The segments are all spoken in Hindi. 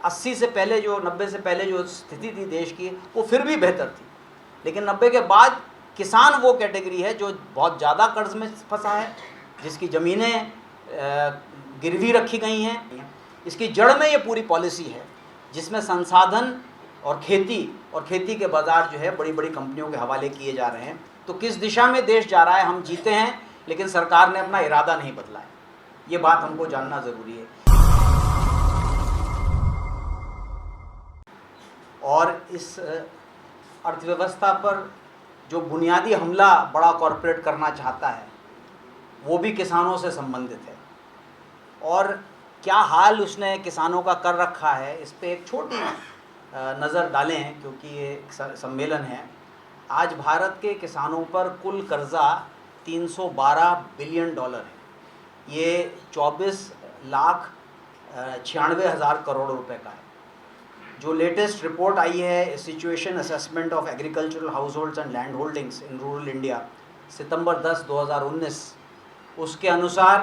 80 से पहले जो 90 से पहले जो स्थिति थी देश की वो फिर भी बेहतर थी, लेकिन 90 के बाद किसान वो कैटेगरी है जो बहुत ज़्यादा कर्ज में फंसा है, जिसकी ज़मीनें गिरवी रखी गई हैं। इसकी जड़ में ये पूरी पॉलिसी है जिसमें संसाधन और खेती के बाज़ार जो है बड़ी बड़ी कंपनियों के हवाले किए जा रहे हैं। तो किस दिशा में देश जा रहा है, हम जीते हैं लेकिन सरकार ने अपना इरादा नहीं बदला है, ये बात हमको जानना ज़रूरी है। और इस अर्थव्यवस्था पर जो बुनियादी हमला बड़ा कॉरपोरेट करना चाहता है वो भी किसानों से संबंधित है, और क्या हाल उसने किसानों का कर रखा है इस पे एक छोटी नज़र डालें, क्योंकि ये सम्मेलन है। आज भारत के किसानों पर कुल कर्जा 312 बिलियन डॉलर है, ये 24,96,000 करोड़ रुपए का है। जो लेटेस्ट रिपोर्ट आई है situation assessment of agricultural households and land holdings in rural India सितंबर 10, 2019, उसके अनुसार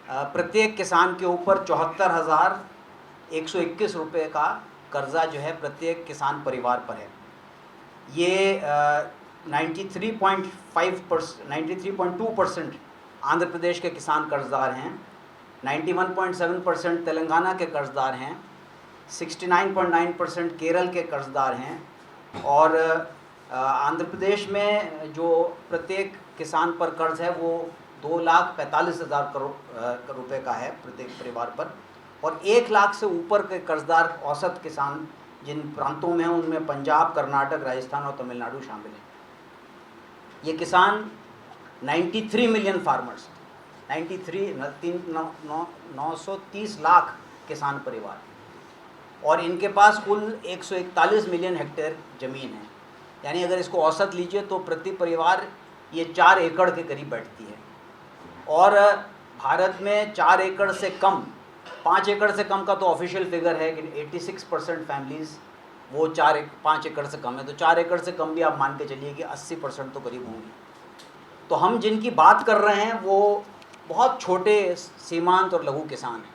प्रत्येक किसान के ऊपर 74,121 रुपये का कर्जा जो है प्रत्येक किसान परिवार पर है। ये 93.2% आंध्र प्रदेश के किसान कर्जदार हैं, 91.7% तेलंगाना के कर्जदार हैं, 69.9% केरल के कर्जदार हैं, और आंध्र प्रदेश में जो प्रत्येक किसान पर कर्ज है वो 2,45,000 करोड़ रुपए का है प्रत्येक परिवार पर, और 1 लाख से ऊपर के कर्जदार औसत किसान जिन प्रांतों में हैं उनमें पंजाब, कर्नाटक, राजस्थान और तमिलनाडु शामिल हैं। ये किसान 93 मिलियन फार्मर्स, 930 लाख किसान परिवार, और इनके पास कुल 141 मिलियन हेक्टेयर ज़मीन है। यानी अगर इसको औसत लीजिए तो प्रति परिवार ये 4 एकड़ के करीब बैठती है। और भारत में 4 एकड़ से कम, 5 एकड़ से कम का तो ऑफिशियल फिगर है कि 86% फैमिलीज़ वो 5 एकड़ से कम है, तो 4 एकड़ से कम भी आप मान के चलिए कि 80% तो करीब होंगी। तो हम जिनकी बात कर रहे हैं वो बहुत छोटे सीमांत और लघु किसान हैं,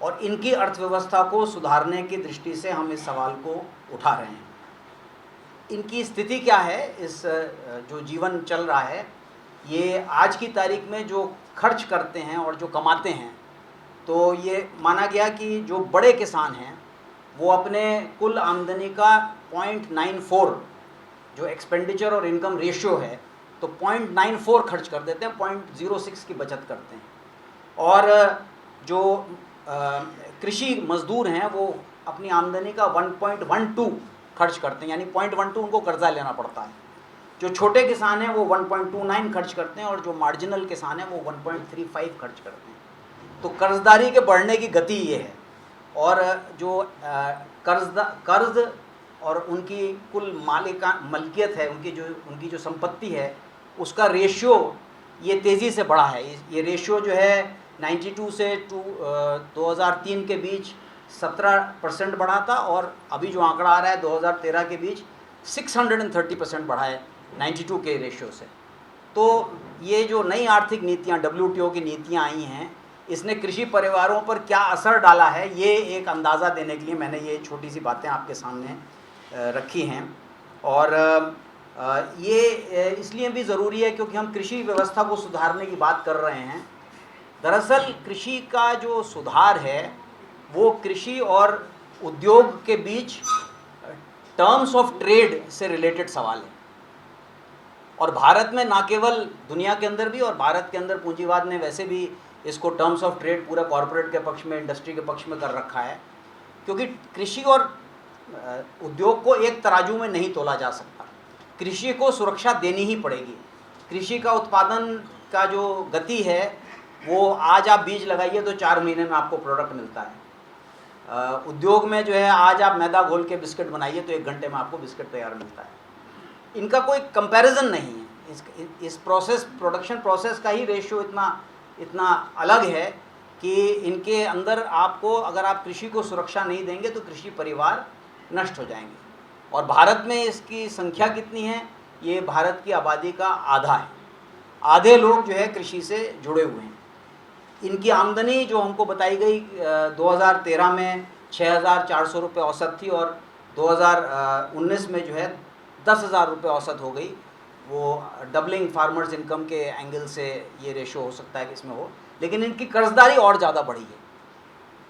और इनकी अर्थव्यवस्था को सुधारने की दृष्टि से हम इस सवाल को उठा रहे हैं। इनकी स्थिति क्या है, इस जो जीवन चल रहा है, ये आज की तारीख में जो खर्च करते हैं और जो कमाते हैं, तो ये माना गया कि जो बड़े किसान हैं वो अपने कुल आमदनी का 0.94 जो एक्सपेंडिचर और इनकम रेशियो है, तो 0.94 खर्च कर देते हैं, 0.06 की बचत करते हैं। और जो कृषि मजदूर हैं वो अपनी आमदनी का 1.12 खर्च करते हैं, यानी 0.12 उनको कर्जा लेना पड़ता है। जो छोटे किसान हैं वो 1.29 खर्च करते हैं, और जो मार्जिनल किसान हैं वो 1.35 खर्च करते हैं। तो कर्जदारी के बढ़ने की गति ये है, और जो कर्ज और उनकी कुल मलकियत है, उनकी जो संपत्ति है उसका रेशियो ये तेज़ी से बढ़ा है। ये रेशियो जो है 92 से 2003 के बीच 17% बढ़ा था, और अभी जो आंकड़ा आ रहा है 2013 के बीच 630% बढ़ा है 92 के रेशियो से। तो ये जो नई आर्थिक नीतियाँ WTO की नीतियाँ आई हैं, इसने कृषि परिवारों पर क्या असर डाला है, ये एक अंदाज़ा देने के लिए मैंने ये छोटी सी बातें आपके सामने रखी हैं। और ये इसलिए भी ज़रूरी है क्योंकि हम कृषि व्यवस्था को सुधारने की बात कर रहे हैं। दरअसल कृषि का जो सुधार है वो कृषि और उद्योग के बीच टर्म्स ऑफ ट्रेड से रिलेटेड सवाल है, और भारत में ना केवल दुनिया के अंदर भी, और भारत के अंदर पूंजीवाद ने वैसे भी इसको टर्म्स ऑफ ट्रेड पूरा कॉरपोरेट के पक्ष में, इंडस्ट्री के पक्ष में कर रखा है, क्योंकि कृषि और उद्योग को एक तराजू में नहीं तोला जा सकता। कृषि को सुरक्षा देनी ही पड़ेगी। कृषि का उत्पादन का जो गति है वो आज आप बीज लगाइए तो 4 महीने में आपको प्रोडक्ट मिलता है। उद्योग में जो है आज आप मैदा घोल के बिस्किट बनाइए तो 1 घंटे में आपको बिस्किट तैयार मिलता है। इनका कोई कंपैरिजन नहीं है। इस प्रोडक्शन प्रोसेस का ही रेशियो इतना अलग है कि इनके अंदर आपको, अगर आप कृषि को सुरक्षा नहीं देंगे तो कृषि परिवार नष्ट हो जाएंगे। और भारत में इसकी संख्या कितनी है, ये भारत की आबादी का आधा है। आधे लोग जो है कृषि से जुड़े हुए हैं। इनकी आमदनी जो हमको बताई गई 2013 में 6,400 रुपये औसत थी और 2019 में जो है 10,000 रुपये औसत हो गई। वो डबलिंग फार्मर्स इनकम के एंगल से ये रेशो हो सकता है कि इसमें हो, लेकिन इनकी कर्जदारी और ज़्यादा बढ़ी है।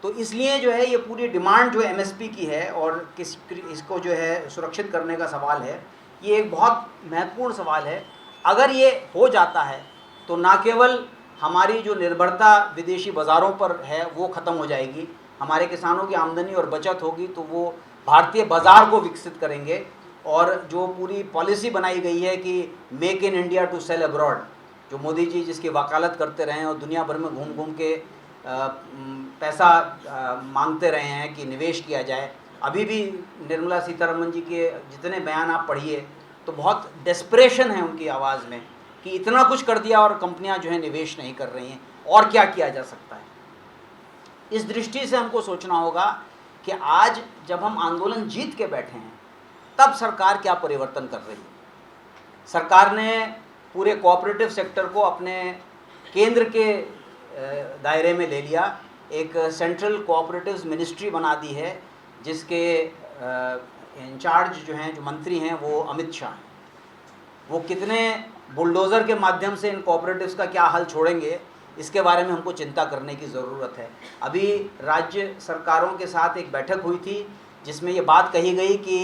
तो इसलिए जो है ये पूरी डिमांड जो एमएसपी की है और इसको जो है सुरक्षित करने का सवाल है, ये एक बहुत महत्वपूर्ण सवाल है। अगर ये हो जाता है तो ना केवल हमारी जो निर्भरता विदेशी बाज़ारों पर है वो ख़त्म हो जाएगी, हमारे किसानों की आमदनी और बचत होगी तो वो भारतीय बाज़ार को विकसित करेंगे। और जो पूरी पॉलिसी बनाई गई है कि make in India to sell abroad, जो मोदी जी जिसकी वकालत करते रहे हैं और दुनिया भर में घूम घूम के पैसा मांगते रहे हैं कि निवेश किया जाए। अभी भी निर्मला सीतारमन जी के जितने बयान आप पढ़िए तो बहुत डेस्परेशन है उनकी आवाज़ में कि इतना कुछ कर दिया और कंपनियां जो है निवेश नहीं कर रही हैं, और क्या किया जा सकता है। इस दृष्टि से हमको सोचना होगा कि आज जब हम आंदोलन जीत के बैठे हैं तब सरकार क्या परिवर्तन कर रही है। सरकार ने पूरे कोऑपरेटिव सेक्टर को अपने केंद्र के दायरे में ले लिया, एक सेंट्रल कोऑपरेटिव्स मिनिस्ट्री बना दी है जिसके इंचार्ज जो हैं, जो मंत्री हैं वो अमित शाह हैं। वो कितने बुलडोज़र के माध्यम से इन कोऑपरेटिव्स का क्या हल छोड़ेंगे, इसके बारे में हमको चिंता करने की ज़रूरत है। अभी राज्य सरकारों के साथ एक बैठक हुई थी जिसमें ये बात कही गई कि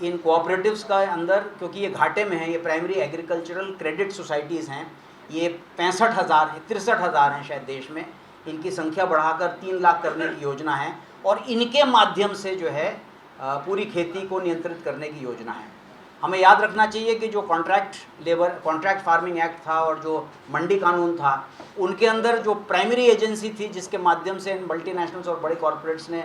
इन कोऑपरेटिव्स का अंदर, क्योंकि ये घाटे में हैं, ये प्राइमरी एग्रीकल्चरल क्रेडिट सोसाइटीज़ हैं, ये 65,000 है, 63,000 हैं शायद देश में, इनकी संख्या बढ़ाकर 3 लाख करने की योजना है और इनके माध्यम से जो है पूरी खेती को नियंत्रित करने की योजना है। हमें याद रखना चाहिए कि जो कॉन्ट्रैक्ट फार्मिंग एक्ट था और जो मंडी कानून था, उनके अंदर जो प्राइमरी एजेंसी थी जिसके माध्यम से मल्टीनेशनल्स और बड़े कॉरपोरेट्स ने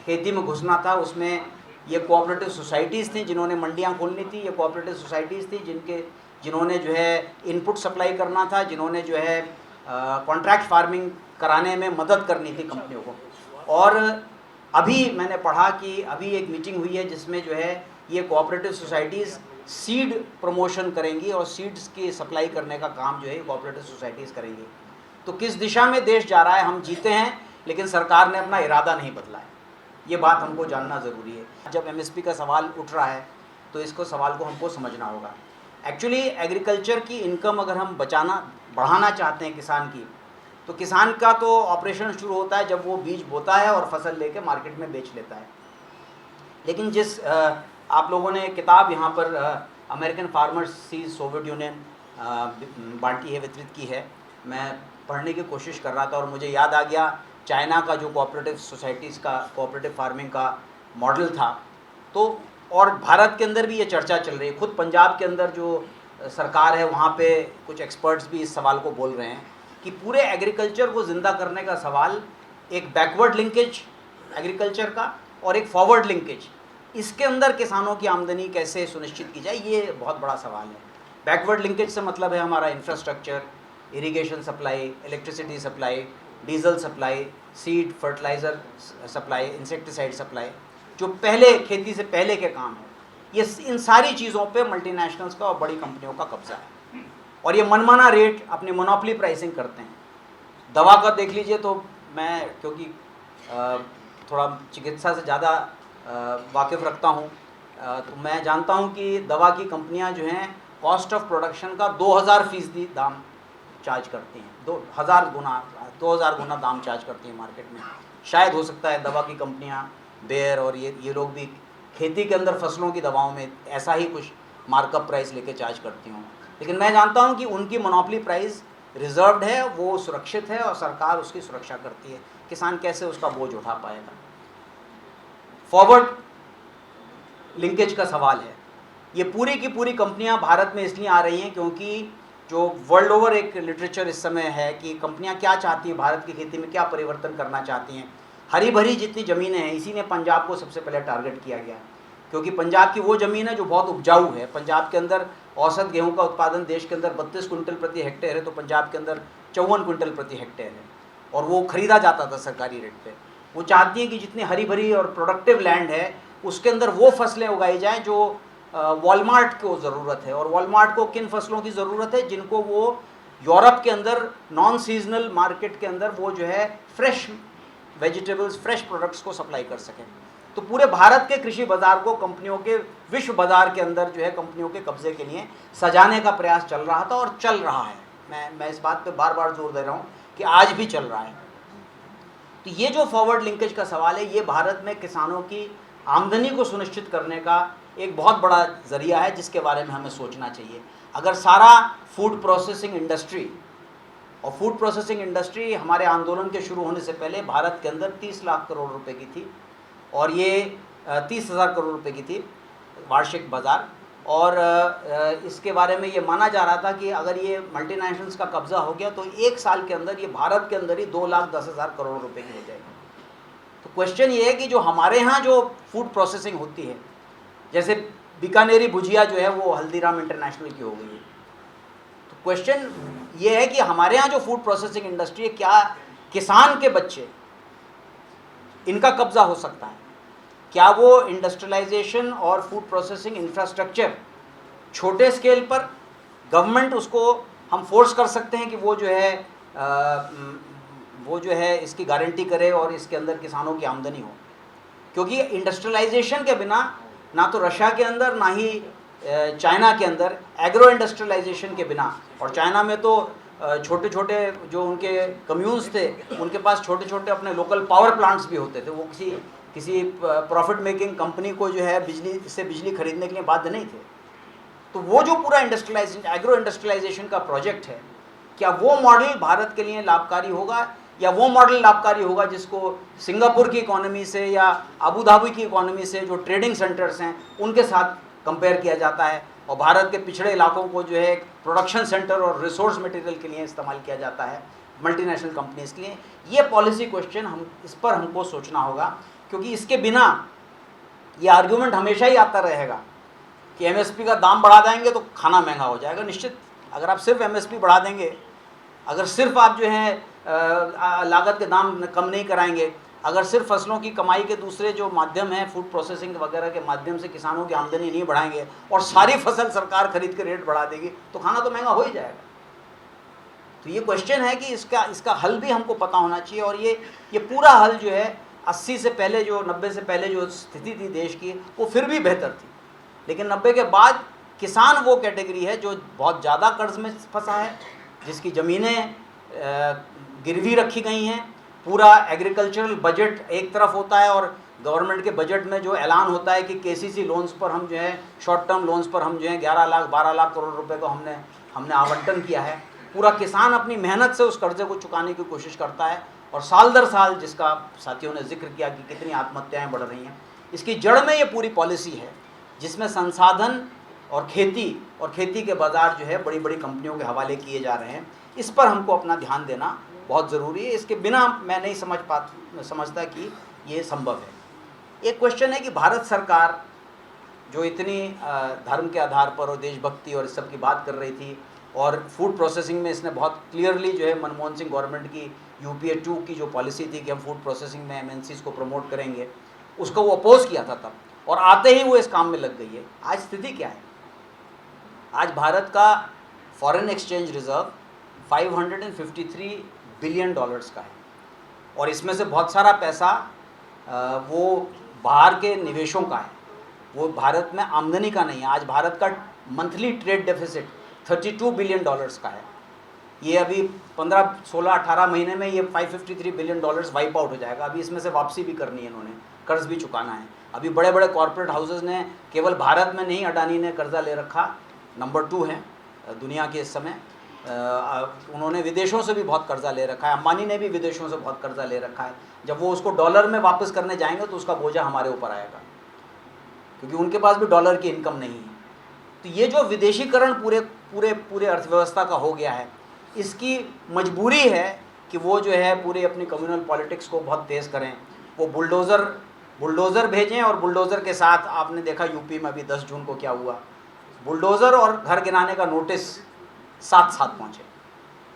खेती में घुसना था, उसमें ये कोऑपरेटिव सोसाइटीज़ थी जिन्होंने मंडियाँ खोलनी थी, ये कोऑपरेटिव सोसाइटीज़ थी जिन्होंने जो है इनपुट सप्लाई करना था, जिन्होंने जो है कॉन्ट्रैक्ट फार्मिंग कराने में मदद करनी थी कंपनियों को। और अभी मैंने पढ़ा कि अभी एक मीटिंग हुई है जिसमें जो है ये कोऑपरेटिव सोसाइटीज़ सीड प्रमोशन करेंगी और सीड्स की सप्लाई करने का काम जो है कोऑपरेटिव सोसाइटीज़ करेंगी। तो किस दिशा में देश जा रहा है, हम जीते हैं लेकिन सरकार ने अपना इरादा नहीं बदला है, ये बात हमको जानना ज़रूरी है। जब एमएसपी का सवाल उठ रहा है तो इसको सवाल को हमको समझना होगा। एक्चुअली एग्रीकल्चर की इनकम अगर हम बढ़ाना चाहते हैं किसान की, तो किसान का तो ऑपरेशन शुरू होता है जब वो बीज बोता है और फसल लेके मार्केट में बेच लेता है। लेकिन जिस आप लोगों ने किताब यहाँ पर American farmers sees Soviet Union बांटी है, वितरित की है, मैं पढ़ने की कोशिश कर रहा था और मुझे याद आ गया चाइना का जो कोऑपरेटिव सोसाइटीज़ का कोऑपरेटिव फार्मिंग का मॉडल था। तो और भारत के अंदर भी ये चर्चा चल रही है। खुद पंजाब के अंदर जो सरकार है वहाँ पे कुछ एक्सपर्ट्स भी इस सवाल को बोल रहे हैं कि पूरे एग्रीकल्चर को ज़िंदा करने का सवाल एक बैकवर्ड लिंकेज एग्रीकल्चर का और एक फॉरवर्ड लिंकेज, इसके अंदर किसानों की आमदनी कैसे सुनिश्चित की जाए, ये बहुत बड़ा सवाल है। बैकवर्ड लिंकेज से मतलब है हमारा infrastructure, irrigation supply, electricity supply, diesel supply, seed fertiliser supply, insecticide supply, जो पहले खेती से पहले के काम है, ये इन सारी चीज़ों पे मल्टीनेशनल्स का और बड़ी कंपनियों का कब्जा है और ये मनमाना रेट अपनी मोनोपोली प्राइसिंग करते हैं। दवा का देख लीजिए, तो मैं क्योंकि थोड़ा चिकित्सा से ज़्यादा वाकिफ़ रखता हूँ, तो मैं जानता हूँ कि दवा की कंपनियाँ जो हैं कॉस्ट ऑफ प्रोडक्शन का 2000% दाम चार्ज करती हैं, 2000 गुना दाम चार्ज करती हैं मार्केट में। शायद हो सकता है दवा की कंपनियाँ बेयर और ये लोग भी खेती के अंदर फसलों की दवाओं में ऐसा ही कुछ मार्कअप प्राइस लेके चार्ज करती हूँ, लेकिन मैं जानता हूँ कि उनकी मोनोपोली प्राइस रिजर्व्ड है, वो सुरक्षित है और सरकार उसकी सुरक्षा करती है। किसान कैसे उसका बोझ उठा पाएगा। फॉरवर्ड लिंकेज का सवाल है। ये पूरी की पूरी कंपनियां भारत में इसलिए आ रही हैं क्योंकि जो वर्ल्ड ओवर एक लिटरेचर इस समय है कि कंपनियां क्या चाहती हैं, भारत की खेती में क्या परिवर्तन करना चाहती हैं। हरी भरी जितनी ज़मीनें हैं, इसी ने पंजाब को सबसे पहले टारगेट किया गया, क्योंकि पंजाब की वो ज़मीन है जो बहुत उपजाऊ है। पंजाब के अंदर औसत गेहूं का उत्पादन देश के अंदर 32 क्विंटल प्रति हेक्टेयर है, तो पंजाब के अंदर 54 क्विंटल प्रति हेक्टेयर है और वो ख़रीदा जाता था सरकारी रेट पे। वो चाहती हैं कि जितनी हरी भरी और प्रोडक्टिव लैंड है उसके अंदर वो फसलें उगाई जाएँ जो वॉलमार्ट को ज़रूरत है। और वॉलमार्ट को किन फसलों की ज़रूरत है, जिनको वो यूरोप के अंदर नॉन सीजनल मार्केट के अंदर वो जो है फ्रेश वेजिटेबल्स, फ्रेश प्रोडक्ट्स को सप्लाई कर सकें। तो पूरे भारत के कृषि बाज़ार को कंपनियों के विश्व बाज़ार के अंदर जो है कंपनियों के कब्जे के लिए सजाने का प्रयास चल रहा था और चल रहा है। मैं इस बात पे बार बार जोर दे रहा हूँ कि आज भी चल रहा है। तो ये जो फॉरवर्ड लिंकेज का सवाल है, ये भारत में किसानों की आमदनी को सुनिश्चित करने का एक बहुत बड़ा ज़रिया है जिसके बारे में हमें सोचना चाहिए। अगर सारा फूड प्रोसेसिंग इंडस्ट्री, और फूड प्रोसेसिंग इंडस्ट्री हमारे आंदोलन के शुरू होने से पहले भारत के अंदर 30 लाख करोड़ रुपए की थी, और ये 30,000 करोड़ रुपए की थी वार्षिक बाज़ार, और इसके बारे में ये माना जा रहा था कि अगर ये मल्टीनेशनल्स का कब्ज़ा हो गया तो एक साल के अंदर ये भारत के अंदर ही 2,10,000 करोड़ रुपए की हो जाएगी। तो क्वेश्चन ये है कि जो हमारे यहाँ जो फूड प्रोसेसिंग होती है, जैसे बीकानेरी भुजिया जो है वो हल्दीराम इंटरनेशनल की हो गई है, तो क्वेश्चन ये है कि हमारे यहाँ जो फूड प्रोसेसिंग इंडस्ट्री है, क्या किसान के बच्चे इनका कब्ज़ा हो सकता है? क्या वो इंडस्ट्रियलाइजेशन और फूड प्रोसेसिंग इंफ्रास्ट्रक्चर छोटे स्केल पर गवर्नमेंट उसको हम फोर्स कर सकते हैं कि वो जो है इसकी गारंटी करे और इसके अंदर किसानों की आमदनी हो? क्योंकि इंडस्ट्रियलाइजेशन के बिना ना तो रशिया के अंदर ना ही चाइना के अंदर एग्रो इंडस्ट्रियलाइजेशन के बिना, और चाइना में तो छोटे छोटे जो उनके कम्यून्स थे उनके पास छोटे छोटे अपने लोकल पावर प्लांट्स भी होते थे, वो किसी प्रॉफिट मेकिंग कंपनी को जो है बिजली खरीदने के लिए बाध्य नहीं थे। तो वो जो पूरा इंडस्ट्रियलाइजेशन, एग्रो इंडस्ट्रियलाइजेशन का प्रोजेक्ट है, क्या वो मॉडल भारत के लिए लाभकारी होगा, या वो मॉडल लाभकारी होगा जिसको सिंगापुर की इकोनॉमी से या अबू धाबी की इकोनॉमी से जो ट्रेडिंग सेंटर्स हैं उनके साथ कंपेयर किया जाता है, और भारत के पिछड़े इलाकों को जो है प्रोडक्शन सेंटर और रिसोर्स मटेरियल के लिए इस्तेमाल किया जाता है मल्टीनेशनल कंपनीज़ के लिए? ये पॉलिसी क्वेश्चन इस पर हमको सोचना होगा, क्योंकि इसके बिना ये आर्ग्यूमेंट हमेशा ही आता रहेगा कि एमएसपी का दाम बढ़ा देंगे तो खाना महंगा हो जाएगा। निश्चित, अगर आप सिर्फ एमएसपी बढ़ा देंगे, अगर सिर्फ आप जो है लागत के दाम कम नहीं कराएंगे, अगर सिर्फ फसलों की कमाई के दूसरे जो माध्यम हैं फूड प्रोसेसिंग वगैरह के माध्यम से किसानों की आमदनी नहीं बढ़ाएंगे और सारी फसल सरकार खरीद के रेट बढ़ा देगी, तो खाना तो महंगा हो ही जाएगा। तो ये क्वेश्चन है कि इसका हल भी हमको पता होना चाहिए, और ये पूरा हल जो है 80 से पहले जो 90 से पहले जो स्थिति थी देश की, वो फिर भी बेहतर थी, लेकिन 90 के बाद किसान वो कैटेगरी है जो बहुत ज़्यादा कर्ज में फंसा है, जिसकी ज़मीनें गिरवी रखी गई हैं। पूरा एग्रीकल्चरल बजट एक तरफ होता है, और गवर्नमेंट के बजट में जो ऐलान होता है कि केसीसी लोन्स पर हम जो है, शॉर्ट टर्म लोन्स पर हम जो है 11 लाख 12 लाख करोड़ रुपए को हमने आवंटन किया है। पूरा किसान अपनी मेहनत से उस कर्जे को चुकाने की कोशिश करता है, और साल दर साल, जिसका साथियों ने जिक्र किया कि कितनी आत्महत्याएं बढ़ रही हैं, इसकी जड़ में ये पूरी पॉलिसी है जिसमें संसाधन और खेती के बाज़ार जो है बड़ी बड़ी कंपनियों के हवाले किए जा रहे हैं। इस पर हमको अपना ध्यान देना बहुत ज़रूरी है। इसके बिना मैं नहीं समझता कि ये संभव है। एक क्वेश्चन है कि भारत सरकार जो इतनी धर्म के आधार पर और देशभक्ति और इस सब की बात कर रही थी, और फूड प्रोसेसिंग में इसने बहुत क्लियरली जो है मनमोहन सिंह गवर्नमेंट की UPA 2 की जो पॉलिसी थी कि हम फूड प्रोसेसिंग में MNCs को प्रमोट करेंगे, उसको वो अपोज किया था तब, और आते ही वो इस काम में लग गई है। आज स्थिति क्या है? आज भारत का foreign exchange reserve 553 billion dollars का है, और इसमें से बहुत सारा पैसा वो बाहर के निवेशों का है, वो भारत में आमदनी का नहीं है। आज भारत का monthly trade deficit 32 billion dollars का है। ये अभी 15, 16, 18 महीने में ये 553 बिलियन डॉलर्स वाइप आउट हो जाएगा। अभी इसमें से वापसी भी करनी है, इन्होंने कर्ज भी चुकाना है। अभी बड़े बड़े कॉरपोरेट हाउसेस ने, केवल भारत में नहीं, अडानी ने कर्जा ले रखा, नंबर 2 है दुनिया के इस समय। उन्होंने विदेशों से भी बहुत कर्जा ले रखा है, अंबानी ने भी विदेशों से बहुत कर्जा ले रखा है। जब वो उसको डॉलर में वापस करने जाएंगे तो उसका बोझा हमारे ऊपर आएगा, क्योंकि उनके पास भी डॉलर की इनकम नहीं है। तो ये जो विदेशीकरण पूरे अर्थव्यवस्था का हो गया है, इसकी मजबूरी है कि वो जो है पूरे अपनी कम्युनल पॉलिटिक्स को बहुत तेज़ करें। वो बुलडोज़र भेजें, और बुलडोज़र के साथ आपने देखा यूपी में अभी 10 जून को क्या हुआ, बुलडोज़र और घर गिराने का नोटिस साथ साथ पहुँचे।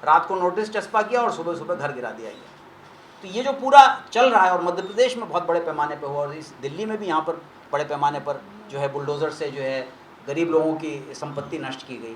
रात को नोटिस चस्पा किया और सुबह सुबह घर गिरा दिया गया। तो ये जो पूरा चल रहा है, और मध्य प्रदेश में बहुत बड़े पैमाने पर हुआ, और इस दिल्ली में भी यहाँ पर बड़े पैमाने पर जो है बुलडोज़र से जो है गरीब लोगों की संपत्ति नष्ट की गई।